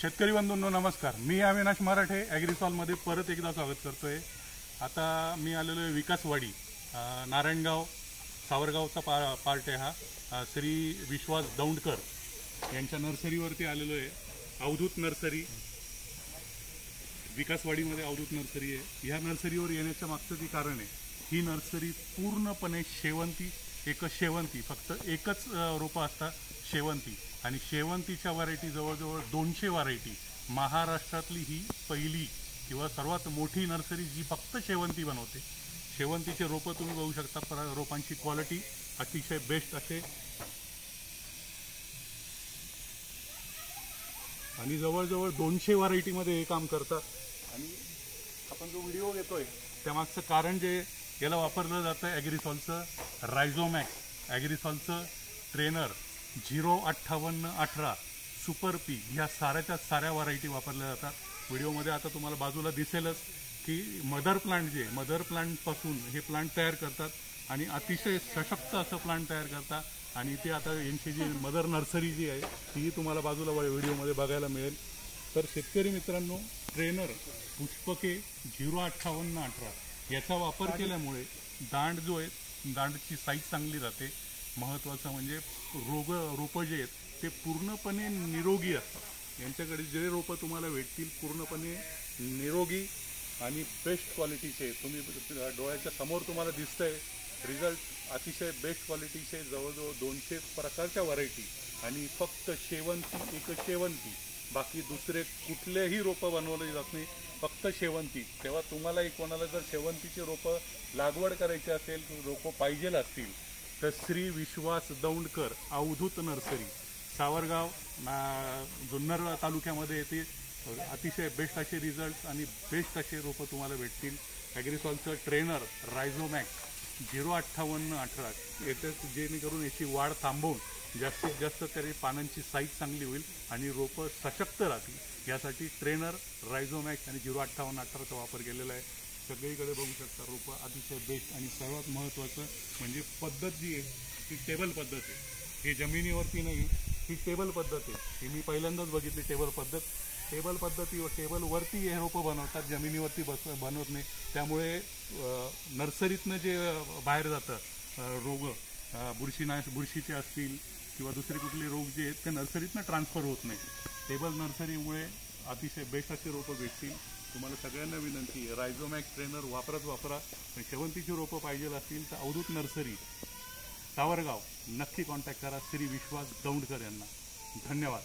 शेतकरी बंधूंनो नमस्कार। मी अविनाश मराठे ॲग्रीसॉलमध्ये परत एकदा स्वागत करतोय। आता मी आलेलो आहे विकासवाडी नारायणगाव सावरगावचा पार्ट आहे हा। श्री विश्वास दौंडकर यांच्या नर्सरीवरती आलेलो आहे। अवधूत नर्सरी विकासवाडीमध्ये अवधूत नर्सरी आहे। ह्या नर्सरीवर येण्याचं मागचं कारण आहे, ही नर्सरी पूर्णपणे शेवंती, शेवंती फक्त एकच रोपं असतात शेवंती, आणि शेवंतीच्या व्हरायटी जवळजवळ 200 व्हरायटी। महाराष्ट्रातली ही पहिली किंवा सर्वात मोठी नर्सरी जी फक्त शेवंती बनवते। शेवंतीचे रोपं तुम्ही बघू शकता, रोपांची क्वालिटी अतिशय बेस्ट असे, आणि जवळजवळ 200 व्हरायटीमध्ये हे काम करतात। आणि आपण जो व्हिडिओ घेतोय त्यामागचं कारण जे याला वापरलं जातं ॲग्रीसॉलचं रायझोमॅक्स, ॲग्रीसॉलचं ट्रेनर 05818 सुपर पी, ह्या साऱ्याच्या साऱ्या व्हरायटी वापरल्या जातात। व्हिडिओमध्ये आता तुम्हाला बाजूला दिसेलच की मदर प्लांट जे मदर प्लांटपासून हे प्लांट तयार करतात आणि अतिशय सशक्त असं प्लांट तयार करतात। आणि ते आता यांची जी मदर नर्सरी जी आहे ती तुम्हाला बाजूला व्हिडिओमध्ये बघायला मिळेल। तर शेतकरी मित्रांनो, ट्रेनर पुष्पके 05818 याचा वापर केल्यामुळे दांड जो आहे दांडची साईज चांगली राहते। महत्त्वाचं म्हणजे रोपं जे आहेत ते पूर्णपणे निरोगी असतात। यांच्याकडे जे रोपं तुम्हाला भेटतील पूर्णपणे निरोगी आणि बेस्ट क्वालिटीचे, तुम्ही डोळ्याच्या समोर तुम्हाला दिसतंय रिझल्ट अतिशय बेस्ट क्वालिटीचे, जवळजवळ 200 प्रकारच्या व्हरायटी, आणि फक्त शेवंती, एक शेवंती, बाकी दुसरे कुठलेही रोपं बनवले जात नाही, फक्त शेवंती। तेव्हा तुम्हालाही कोणाला जर शेवंतीचे रोपं लागवड करायची असेल, रोपं पाहिजे असतील तर श्री विश्वास दौंडकर अवधूत नर्सरी सावरगाव जुन्नर तालुक्यामध्ये येते। अतिशय बेस्ट असे रिझल्ट आणि बेस्ट असे रोपं तुम्हाला भेटतील। ॲग्रीसॉलचं ट्रेनर रायझोमॅक्स 05818 येते, जेणेकरून याची वाढ थांबवून जास्तीत जास्त तरी पानांची साईज चांगली होईल आणि रोपं सशक्त राहतील, यासाठी ट्रेनर रायझोमॅक्स आणि 05818चा वापर केलेला आहे। सगळीकडे बघू शकता रोपं अतिशय बेस्ट, आणि सर्वात महत्त्वाचं म्हणजे पद्धत जी आहे ती टेबल पद्धत आहे। हे जमिनीवरती नाही, ही टेबल पद्धत आहे। ही मी पहिल्यांदाच बघितली टेबल पद्धत। टेबल पद्धतीवर टेबलवरती हे रोपं बनवतात, जमिनीवरती बनवत नाही। त्यामुळे नर्सरीतनं जे बाहेर जातं रोग, बुरशीचे असतील किंवा दुसरे कुठले रोग जे आहेत ते नर्सरीतनं ट्रान्सफर होत नाही। टेबल नर्सरीमुळे अतिशय बेस्ट असे रोपं भेटतील। तुम्हाला सगळ्यांना विनंती आहे, रायझोमॅक्स ट्रेनर वापरा। शेवंतीची रोपं पाहिजे असतील तर अवधूत नर्सरी सावरगाव नक्की कॉन्टॅक्ट करा श्री विश्वास दौंडकर यांना। धन्यवाद।